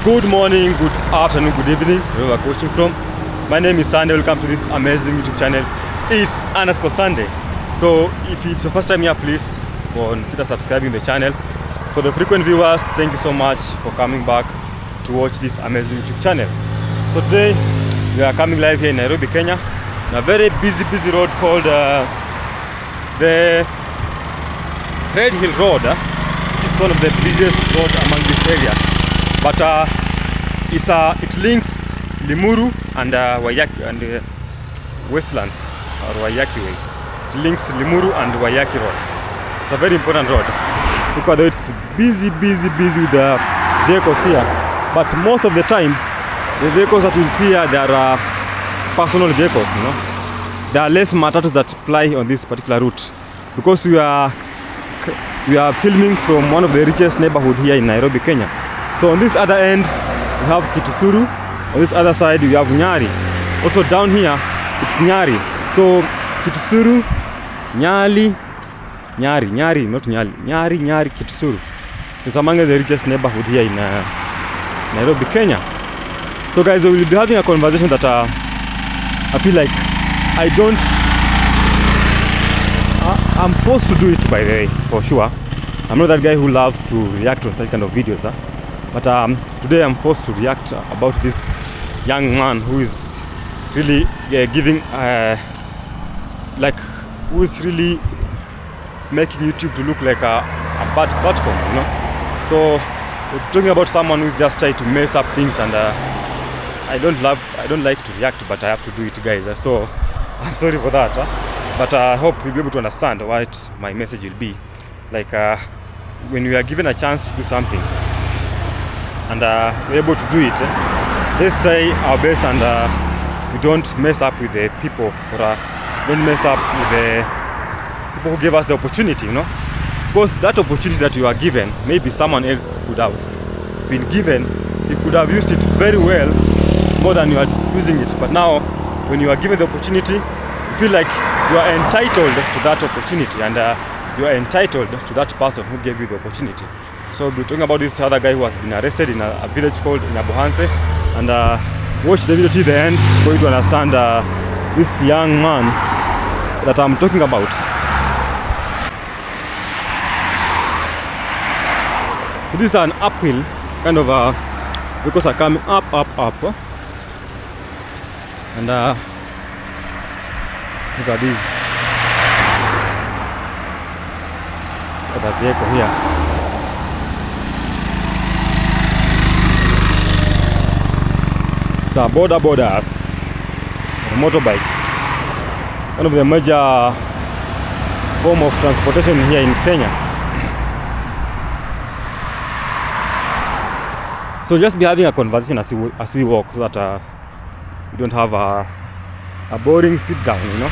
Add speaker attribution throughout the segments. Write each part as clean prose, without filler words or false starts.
Speaker 1: Good morning, good afternoon, good evening, wherever you're watching from. My name is Sande. Welcome to this amazing YouTube channel. It's _Sande. So if it's your first time here, please consider subscribing the channel. For the frequent viewers, thank you so much for coming back to watch this amazing YouTube channel. So today we are coming live here in Nairobi, Kenya, on a very busy road called the Red Hill Road. This is one of the busiest roads among this area. But it links Limuru and Waiyaki and Westlands or Waiyaki way. It links Limuru and Waiyaki road. It's a very important road. Look at it, it's busy with the vehicles here. But most of the time, the vehicles that you see here, they are personal vehicles. You know, there are less matatus that ply on this particular route because we are filming from one of the richest neighborhood here in Nairobi, Kenya. So on this other end, we have Kitusuru. On this other side, we have Nyari. Also down here, it's Nyari. So Kitusuru, Nyari, not Nyari, Kitusuru. It's among the richest neighborhood here in Nairobi, Kenya. So guys, we will be having a conversation that I feel like I'm forced to do it, by the way, for sure. I'm not that guy who loves to react on such kind of videos. But today I'm forced to react about this young man who is really who is really making YouTube to look like a bad platform, you know. So we're talking about someone who's just trying to mess up things, and I don't like to react, but I have to do it, guys. So I'm sorry for that. But I hope you'll be able to understand what my message will be. Like when we are given a chance to do something, and we're able to do it, let's try our best, and we don't mess up with the people, or don't mess up with the people who gave us the opportunity, you know. Because that opportunity that you are given, maybe someone else could have been given, he could have used it very well, more than you are using it. But now, when you are given the opportunity, you feel like you are entitled to that opportunity, and you are entitled to that person who gave you the opportunity. So we'll be talking about this other guy who has been arrested in a village called Nyabuhanse, and watch the video till the end for you to understand this young man that I'm talking about. So this is an uphill kind of because are coming up, and look at this other vehicle here. It's borders, motorbikes, one of the major form of transportation here in Kenya. So just be having a conversation as we walk, so that we don't have a boring sit down, you know.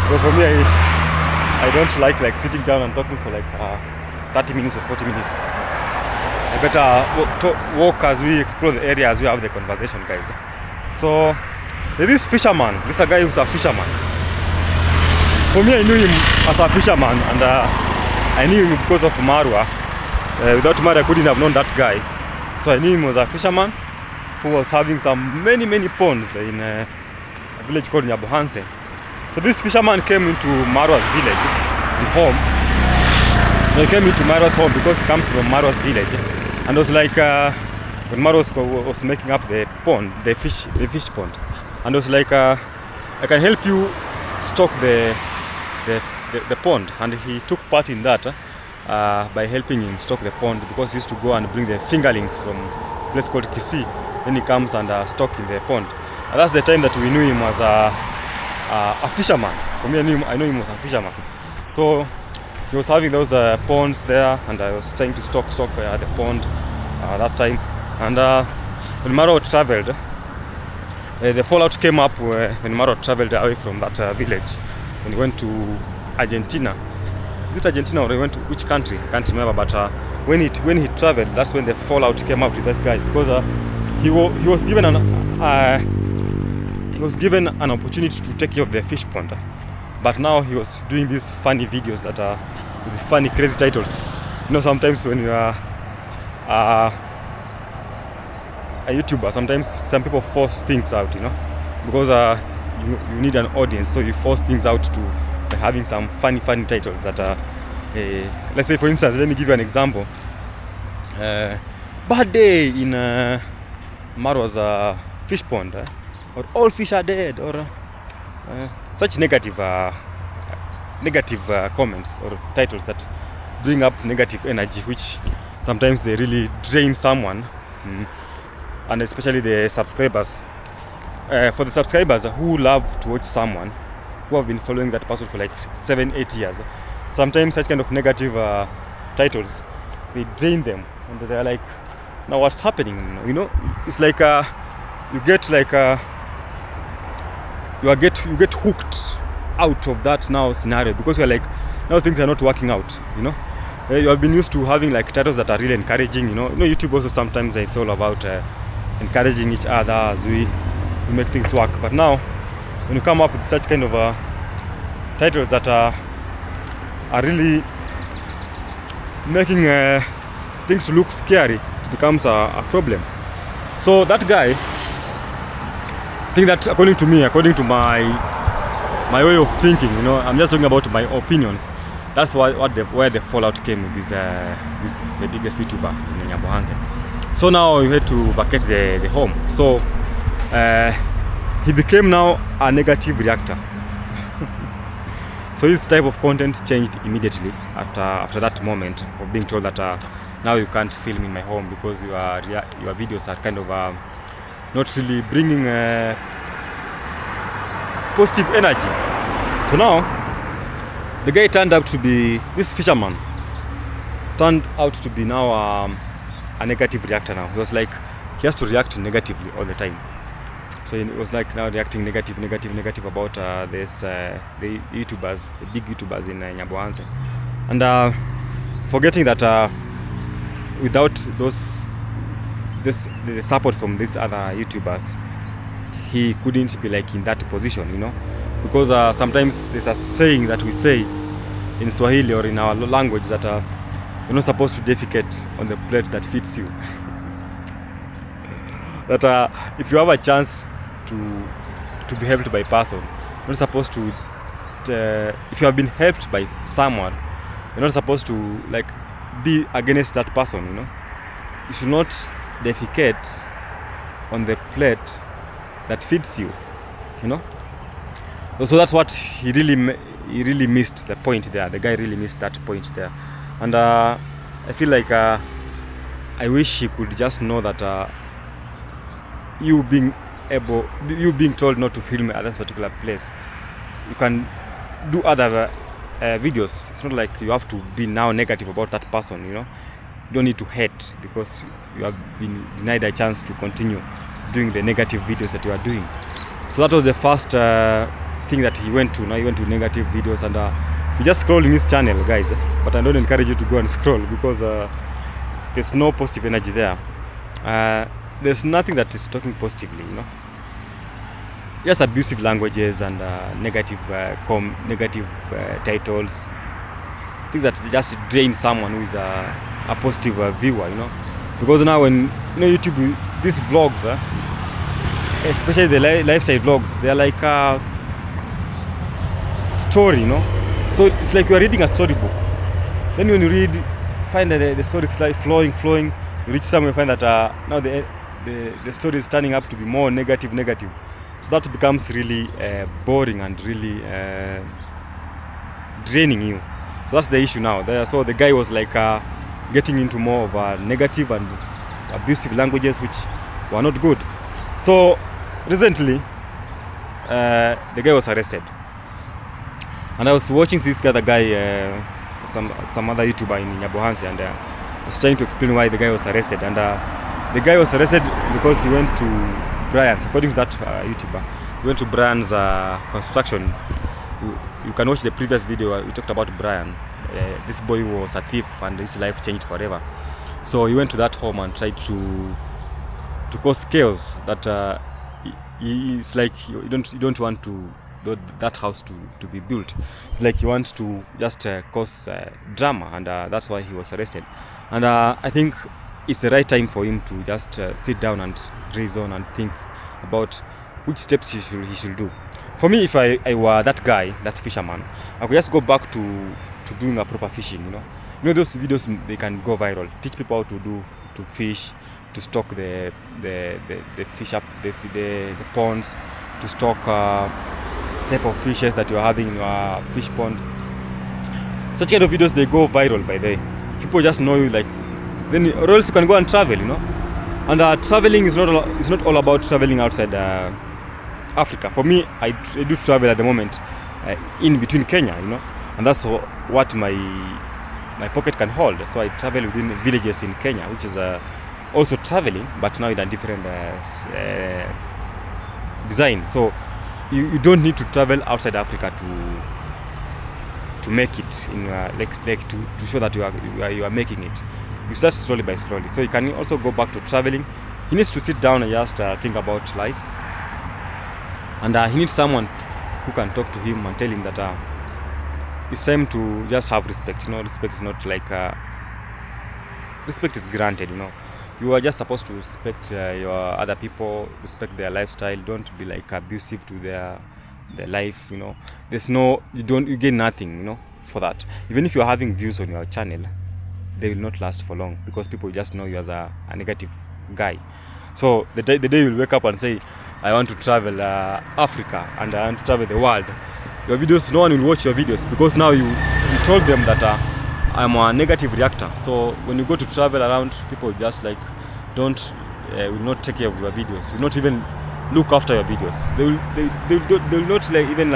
Speaker 1: Because for me, I don't like sitting down and talking for 30 minutes or 40 minutes. I better walk as we explore the area, as we have the conversation, guys. So this fisherman, this is a guy who's a fisherman. For me, I knew him as a fisherman, and I knew him because of Marwa. Without Marwa, I couldn't have known that guy. So I knew him as a fisherman who was having many ponds in a village called Nyabuhanse. So this fisherman came into Marwa's village and home. He came into Marwa's home because he comes from Marwa's village. And it was like when Marwa was making up the pond, the fish pond, and it was like I can help you stock the pond, and he took part in that by helping him stock the pond, because he used to go and bring the fingerlings from a place called Kisii. Then he comes and stock in the pond. And that's the time that we knew him as a fisherman. For me, I know him as a fisherman. So he was having those ponds there, and I was trying to stock the pond that time. And when Marwa traveled, the fallout came up when Marwa traveled away from that village. When he went to Argentina. Is it Argentina, or he went to which country? I can't remember. But when he traveled, that's when the fallout came up to this guy, because he was given an opportunity to take care of the fish pond. But now he was doing these funny videos that are with funny, crazy titles. You know, sometimes when you are a YouTuber, sometimes some people force things out, because you need an audience, so you force things out to by having some funny titles that are, let's say for instance, let me give you an example. Bad day in Marwa's fish pond, or all fish are dead, or such negative comments or titles that bring up negative energy, which sometimes they really drain someone, and especially the subscribers. For the subscribers who love to watch someone, who have been following that person for like 7-8 years, sometimes such kind of negative titles, they drain them, and they're like, now what's happening? It's like you get hooked out of that now scenario, because you're like, now things are not working out. You have been used to having like titles that are really encouraging. YouTube also sometimes it's all about encouraging each other as we make things work. But now, when you come up with such kind of titles that are really making things to look scary, it becomes a problem. So that guy, I think that according to my way of thinking, I'm just talking about my opinions. That's where the fallout came with the biggest YouTuber in Nyabohanse. So now we had to vacate the home. So he became now a negative reactor. So his type of content changed immediately after that moment of being told that now you can't film in my home because your videos are kind of not really bringing positive energy. So now the guy this fisherman turned out to be now a negative reactor now. He was like, he has to react negatively all the time. So it was like now reacting negative about the YouTubers, the big YouTubers in Nyabohanse. And forgetting that without the support from these other YouTubers, he couldn't be like in that position, because sometimes there's a saying that we say in Swahili or in our language that you're not supposed to defecate on the plate that fits you. That if you have a chance to be helped by a person, you're not supposed to if you have been helped by someone, you're not supposed to like be against that person. You should not defecate on the plate that fits you. So that's what he really missed the point there. The guy really missed that point there. And I feel like I wish he could just know that you being told not to film at this particular place, you can do other videos. It's not like you have to be now negative about that person. You don't need to hate because you have been denied a chance to continue doing the negative videos that you are doing. So that was the first thing that he went to. Now he went to negative videos, and if you just scroll in his channel, guys, but I don't encourage you to go and scroll because there's no positive energy there. There's nothing that is talking positively, Just abusive languages and negative titles, things that just drain someone who is a positive viewer, Because now when YouTube, these vlogs, especially the lifestyle vlogs, they're like a story, So it's like you're reading a storybook. Then when you find that the story is like flowing, you reach somewhere, find that now the story is turning up to be more negative. So that becomes really boring and really draining you. So that's the issue now. So the guy was like getting into more of negative and abusive languages, which were not good. So recently, the guy was arrested, and I was watching this other guy, some other YouTuber in Nyabohanse, and I was trying to explain why the guy was arrested. And the guy was arrested because he went to Brian's. According to that YouTuber, he went to Brian's construction. You can watch the previous video. We talked about Brian, this boy who was a thief and his life changed forever. So he went to that home and tried to cause chaos. That it's like you don't want that house to be built. It's like he wants to just cause drama, and that's why he was arrested. And I think it's the right time for him to just sit down and reason and think about which steps he should do. For me, if I were that guy, that fisherman, I could just go back to doing a proper fishing. You know those videos, they can go viral. Teach people how to fish, to stock the fish up the ponds, to stock type of fishes that you're having in your fish pond. Such kind of videos, they go viral by the way. People just know you, like, then, or else you can go and travel, And traveling is not all about traveling outside Africa. For me, I do travel at the moment in between Kenya, and that's what my pocket can hold. So I travel within villages in Kenya, which is also traveling, but now in a different design. So you don't need to travel outside Africa to make it in to show that you are making it. You start slowly by slowly. So you can also go back to traveling. He needs to sit down and just think about life, and he needs someone who can talk to him and tell him that it's time to just have respect. Respect is not like respect is granted. You are just supposed to respect your other people, respect their lifestyle. Don't be like abusive to their life. There's you gain nothing for that. Even if you're having views on your channel, they will not last for long, because people just know you as a negative guy. So the day you wake up and say, I want to travel Africa and I want to travel the world, your videos, no one will watch your videos, because now you told them that I'm a negative reactor. So when you go to travel around, people just like will not take care of your videos, will not even look after your videos. They will not like even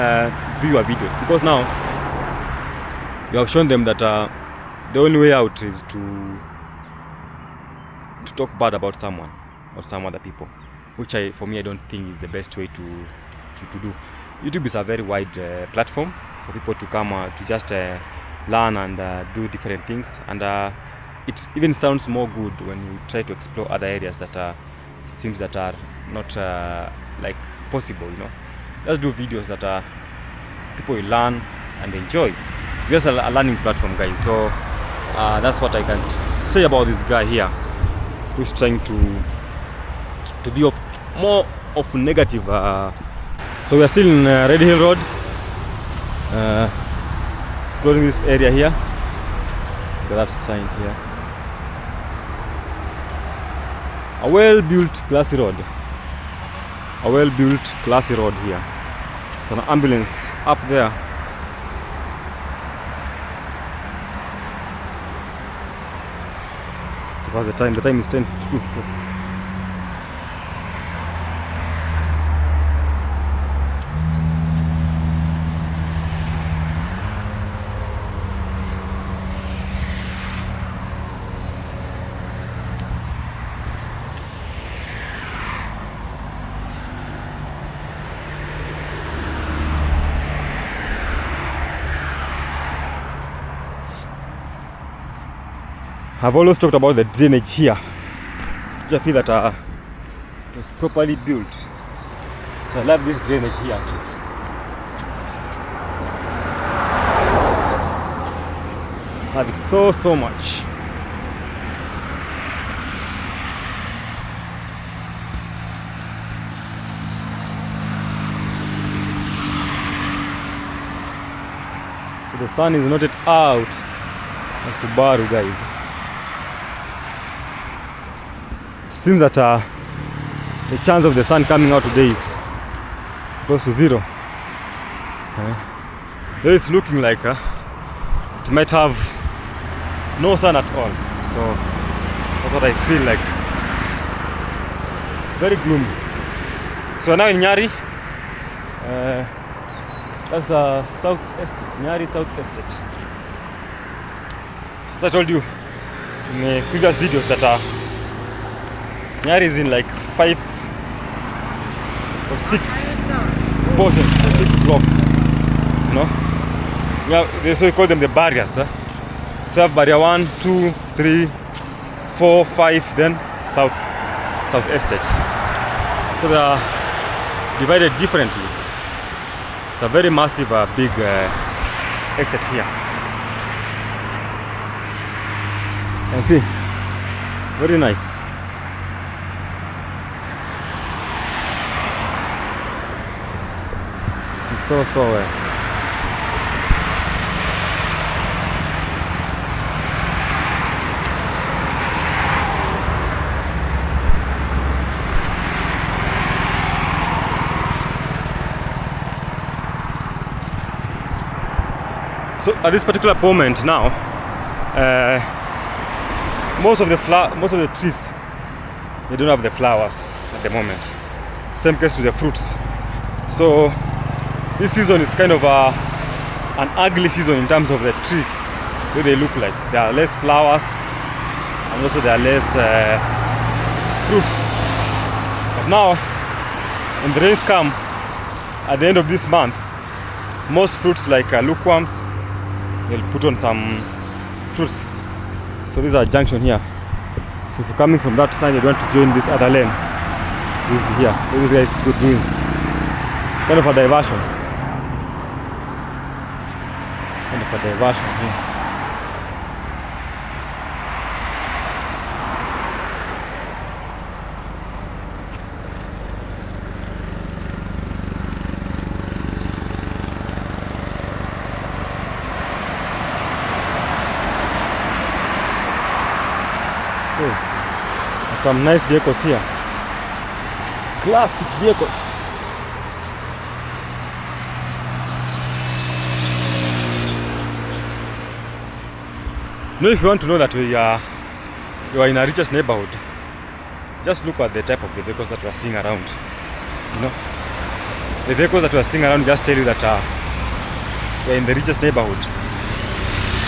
Speaker 1: view your videos, because now you have shown them that the only way out is to talk bad about someone or some other people, which for me I don't think is the best way to do. YouTube is a very wide platform for people to come to just learn and do different things, and it even sounds more good when you try to explore other areas that seems that are not like possible. Just do videos that people will learn and enjoy. It's just a learning platform, guys. So that's what I can say about this guy here, who's trying to be more of negative. So we are still in Red Hill Road, exploring this area here. Look at that sign here. A well-built, classy road. A well-built, classy road here. It's an ambulance up there. The time is 10:52. I've always talked about the drainage here. I feel that it was properly built. So I love this drainage here. I love it so much. So the sun is not yet out on Subaru, guys. It seems that the chance of the sun coming out today is close to zero. There it's looking like it might have no sun at all. So that's what I feel like. Very gloomy. So now in Nyari, that's South Estate, Nyari South Estate. As I told you in the previous videos that Nyari is in like 5 or 6 portions, 6 blocks. So we call them the barriers. So you have barrier 1, 2, 3, 4, 5, then South Estate. So they are divided differently. It's a very massive, big estate here. And see, Very nice. It's so So at this particular moment now, most of the trees, they don't have the flowers at the moment. Same case to the fruits. So this season is kind of an ugly season in terms of the tree, where they look like. There are less flowers and also there are less fruits. But now, when the rains come at the end of this month, most fruits like lukewarms, they'll put on some fruits. So this is a junction here. So if you're coming from that side, you want to join this other lane. This is here. This guy is good doing kind of a diversion. Kind of a diversion here. Some nice vehicles here. Classic vehicles. Now if you want to know that you are in a richest neighborhood, just look at the type of the vehicles that we are seeing around. You know, the vehicles that we are seeing around just tell you that we are in the richest neighborhood.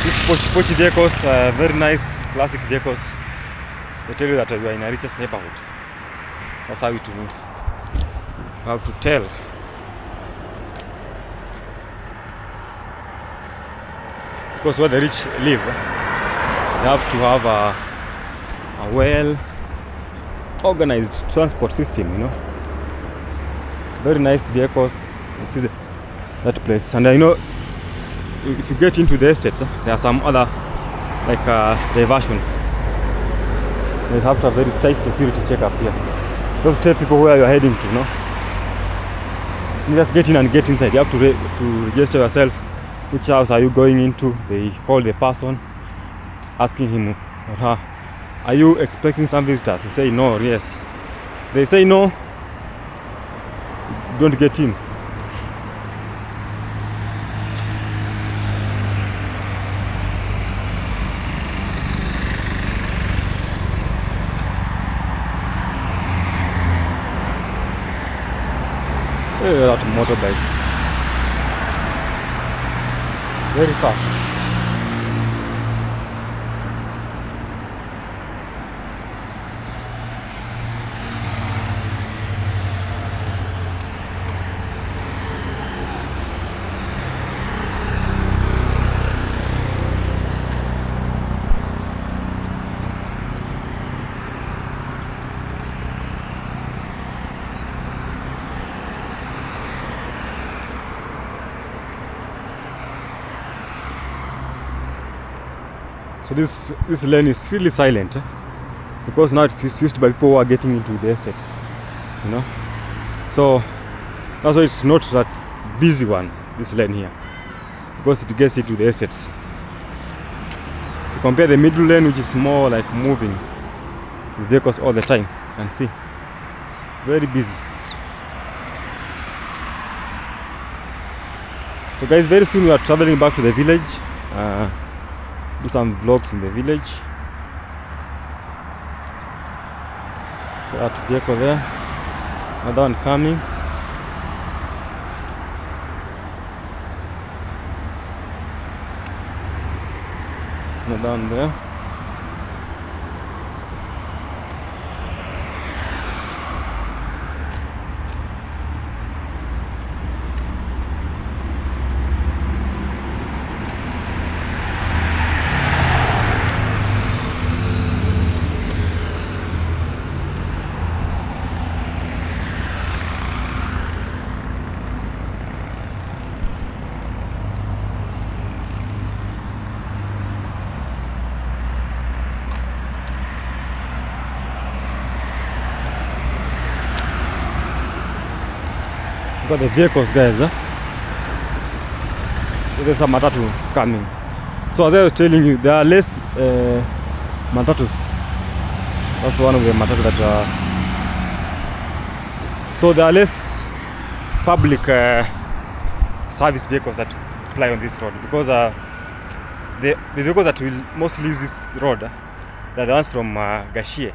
Speaker 1: These pochi vehicles, very nice classic vehicles. They tell you that you are in a richest neighborhood. That's how it will be. You have to tell. Because where the rich live, they have to have a well organized transport system, you know. Very nice vehicles. You see that place. And I know if you get into the estates, there are some other like diversions. You have to have very tight security checkup here. You have to tell people where you're heading to, no? You just get in and get inside. You have to register yourself. Which house are you going into? They call the person, asking him or her, are you expecting some visitors? You say no or yes. They say no, don't get in. That motorbike, very fast. So this lane is really silent, because now it's used by people who are getting into the estates, you know. So that's why it's not that busy one, this lane here, because it gets into the estates. If you compare the middle lane, which is more like moving with vehicles all the time, you can see very busy. So guys, very soon we are traveling back to the village. Do some vlogs in the village. That vehicle there, another one coming. Another one there. Got the vehicles, guys. There's a matatu coming. So as I was telling you, there are less matatus. That's one of the matatu that so there are less public service vehicles that ply on this road, because the vehicles that will mostly use this road, they're the ones from Gashie,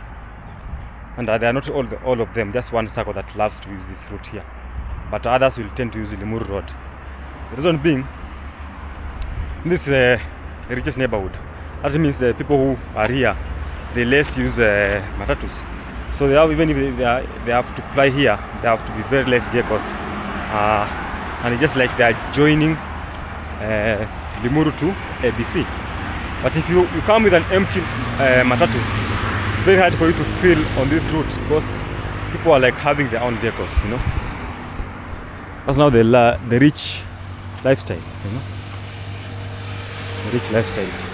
Speaker 1: and they are not all of them, just one circle that loves to use this route here, but others will tend to use the Limuru road. The reason being, this is the richest neighborhood. That means the people who are here, they less use matatus. So they have, even if they have to ply here, they have to be very less vehicles. And it's just like they are joining Limuru to ABC. But if you come with an empty matatu, it's very hard for you to fill on this route, because people are like having their own vehicles, you know. That's now the rich lifestyle, you know. The rich lifestyles.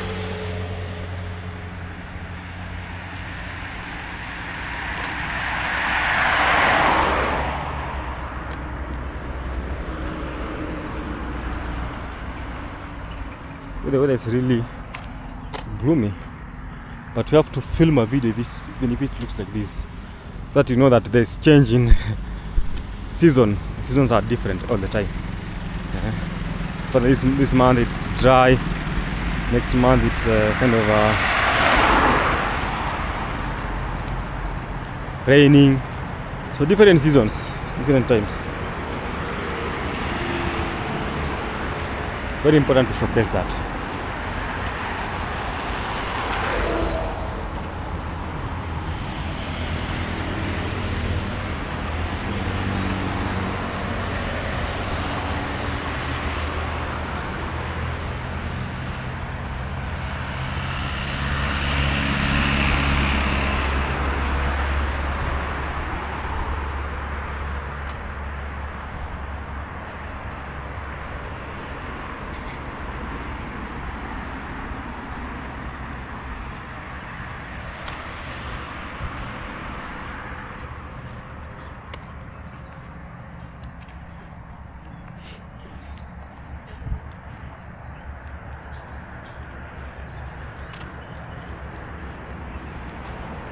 Speaker 1: The weather is really gloomy, but we have to film a video even if it looks like this, so that you know that there's change in season. Seasons are different all the time. For this month it's dry, next month it's kind of raining, so different seasons, different times. Very important to showcase that.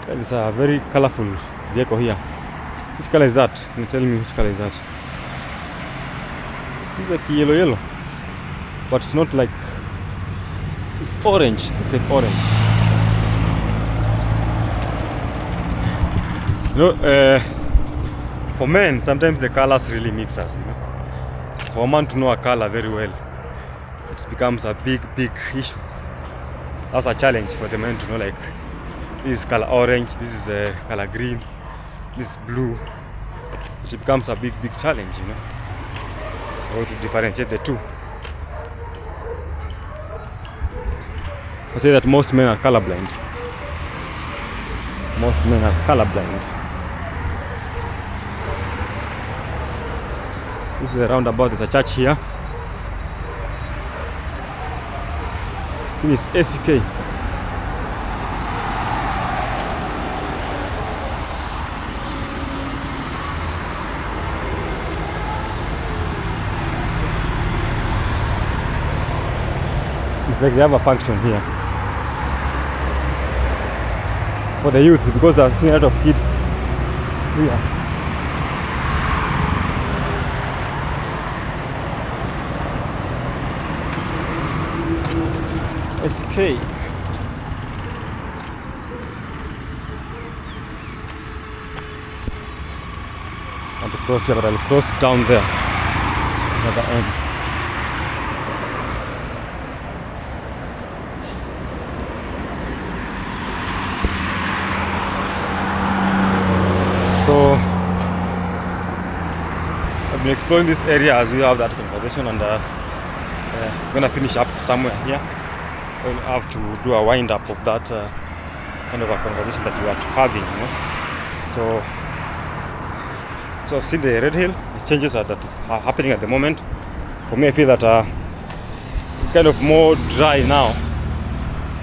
Speaker 1: That is a very colorful vehicle here. Which color is that? Can you tell me which color is that? It's like yellow, but it's not like, it's orange. It's like orange. You know, for men, sometimes the colors really mix us. You know, so for a man to know a color very well, it becomes a big issue. That's a challenge for the men to know, like, this is color orange, this is color green, this is blue. It becomes a big challenge, you know, how to differentiate the two. I say that most men are colorblind. Most men are colorblind. This is a roundabout. There's a church here. This is ACK. It's like they have a function here for the youth, because they're seeing a lot of kids here. SK. I want to cross here, but I'll cross down there at the end. So I've been exploring this area as we have that conversation, and we're gonna finish up somewhere here. We'll have to do a wind up of that kind of a conversation that we are having, you know. So I've seen the Red Hill. The changes that are happening at the moment. For me, I feel that it's kind of more dry now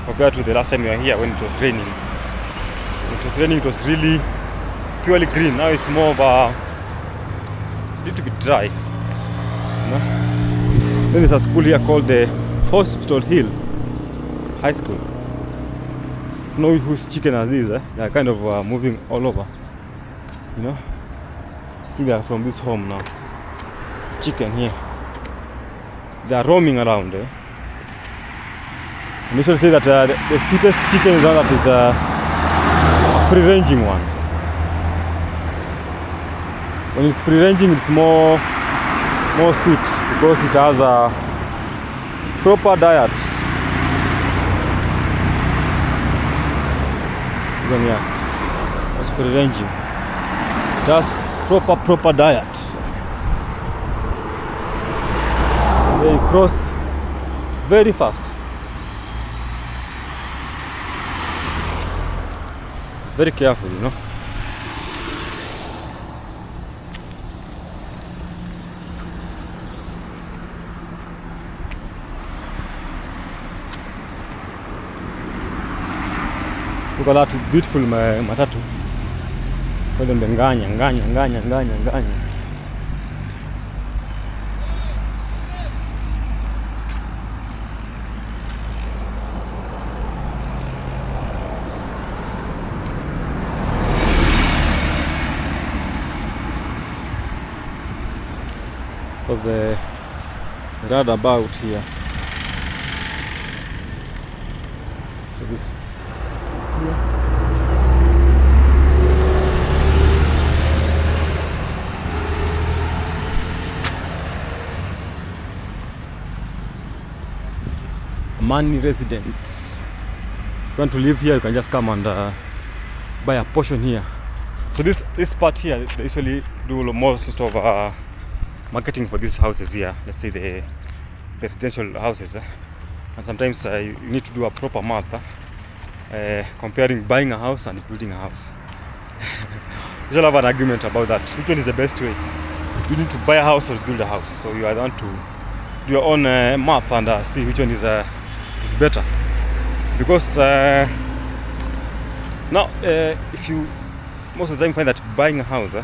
Speaker 1: compared to the last time we were here when it was raining. When it was raining, it was really purely green. Now it's more of need to be dry. You know? Then there's a school here called the Hospital Hill High School. I don't know whose chicken are these. They're kind of moving all over. You know, I think they are from this home now. Chicken here. They are roaming around. And you should say that the sweetest chicken is one that is a free-ranging one. When it's free-ranging, it's more sweet because it has a proper diet. Even here, it's free-ranging. It has proper diet. They cross very fast. Very careful, you know. Look at that beautiful matatu. Kwa hiyo nganya. Because the roundabout here. So this here. Money resident. If you want to live here, you can just come and buy a portion here. So this part here, they usually do most of marketing for these houses here. Let's say the residential houses, and sometimes you need to do a proper math comparing buying a house and building a house. We shall have an argument about that. Which one is the best way? You need to buy a house or build a house. So you either want to do your own math and see which one is better. Because now, if you most of the time find that buying a house,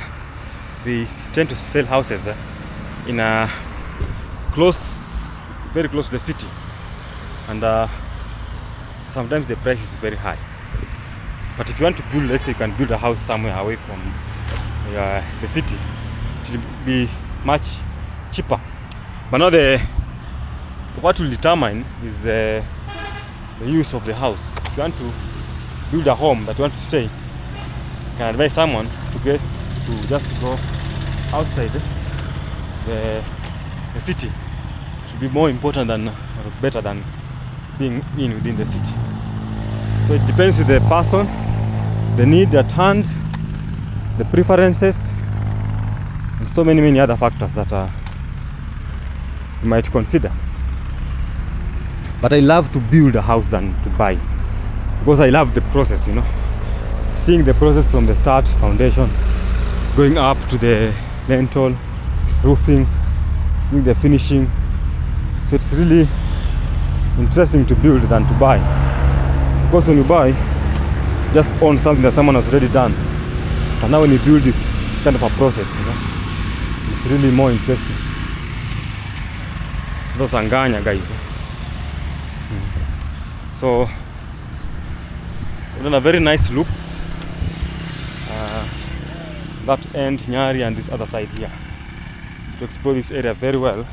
Speaker 1: they tend to sell houses in a very close to the city, and sometimes the price is very high. But if you want to build, let's say you can build a house somewhere away from the city, it will be much cheaper. But now what will determine is the use of the house. If you want to build a home that you want to stay, you can advise someone to just go outside the city. It will be more important than or better than being within the city. So it depends on the person, the need at hand, the preferences, and so many other factors that you might consider. But I love to build a house than to buy, because I love the process, you know, seeing the process from the start, foundation, going up to the lintel, roofing, doing the finishing. So it's really interesting to build than to buy, because when you buy, you just own something that someone has already done, and now when you build it's kind of a process, you know. It's really more interesting. Those anganya guys. So we've done a very nice loop, that end Nyari and this other side here, to explore this area very well,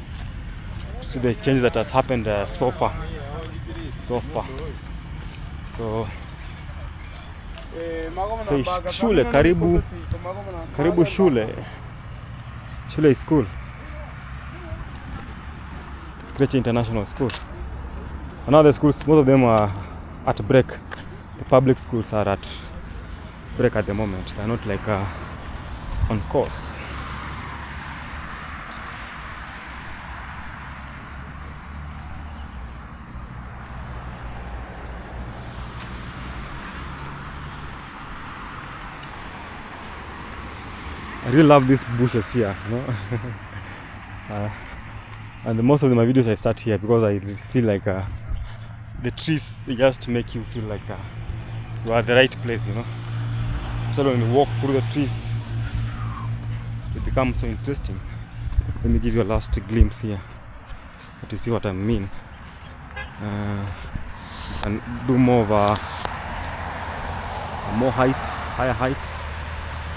Speaker 1: to see the change that has happened so far. So shule karibu shule is school. It's Creche International School. And now the schools, most of them are at break. The public schools are at break at the moment. They're not like on course. I really love these bushes here, you know. And most of my videos I start here because I feel like the trees, they just make you feel like you are at the right place, you know. So when you walk through the trees, it becomes so interesting. Let me give you a last glimpse here to see what I mean. And do more of a more height, higher height.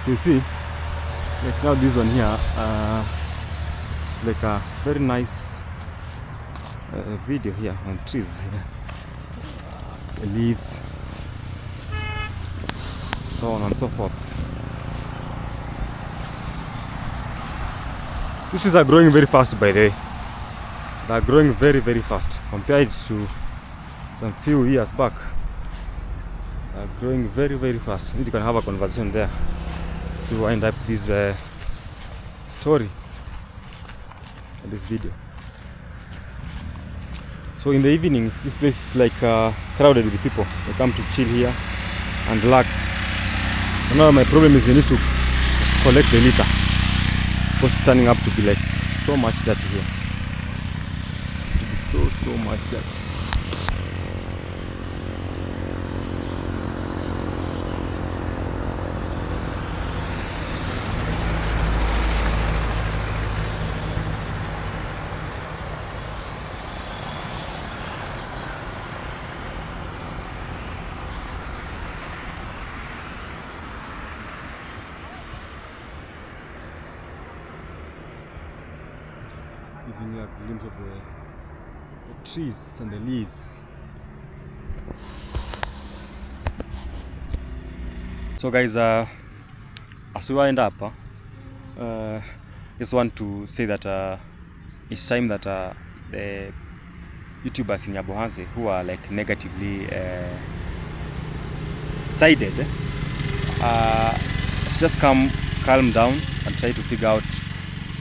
Speaker 1: So you see, like now this one here, it's like a very nice video here on trees here, the leaves, so on and so forth. These trees are growing very fast, by the way. They are growing very, very fast compared to some few years back. They are growing very, very fast. You can have a conversation there to wind up this story and this video. So in the evening, this place is like crowded with people. They come to chill here and relax. And now my problem is they need to collect the litter, because it's turning up to be like so much dirty here. To be so much dirty. Giving you a glimpse of the trees and the leaves. So guys, as we wind up, just want to say that it's time that the YouTubers in Nyabohanse who are like negatively sided, just calm down and try to figure out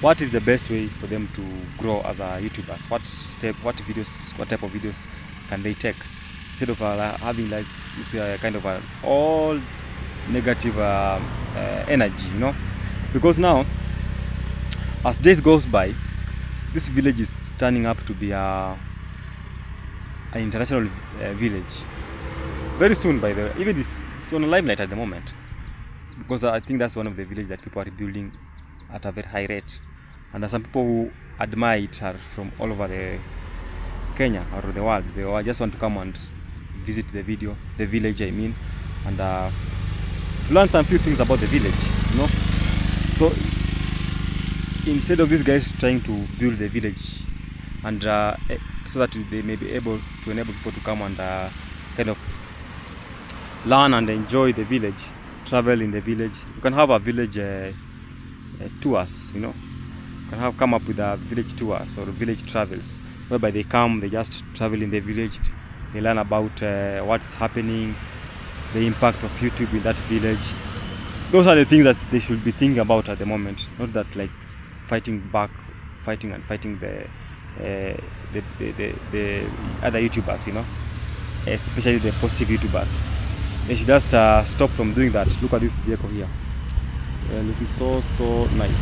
Speaker 1: what is the best way for them to grow as a YouTubers. What type of videos can they take, instead of having like this kind of an all negative energy, you know? Because now, as days goes by, this village is turning up to be an international village. Very soon, by the way, even it's on a limelight at the moment, because I think that's one of the villages that people are building at a very high rate. And some people who admire it are from all over the Kenya or the world. They just want to come and visit the village, I mean, and to learn some few things about the village, you know. So instead of these guys trying to build the village and so that they may be able to enable people to come and kind of learn and enjoy the village, travel in the village, you can have a village tours, you know. You can come up with a village tours or village travels, whereby they come, they just travel in the village, they learn about what's happening, the impact of YouTube in that village. Those are the things that they should be thinking about at the moment, not that like fighting the other YouTubers, you know, especially the positive YouTubers. They should just stop from doing that. Look at this vehicle here, looking so nice.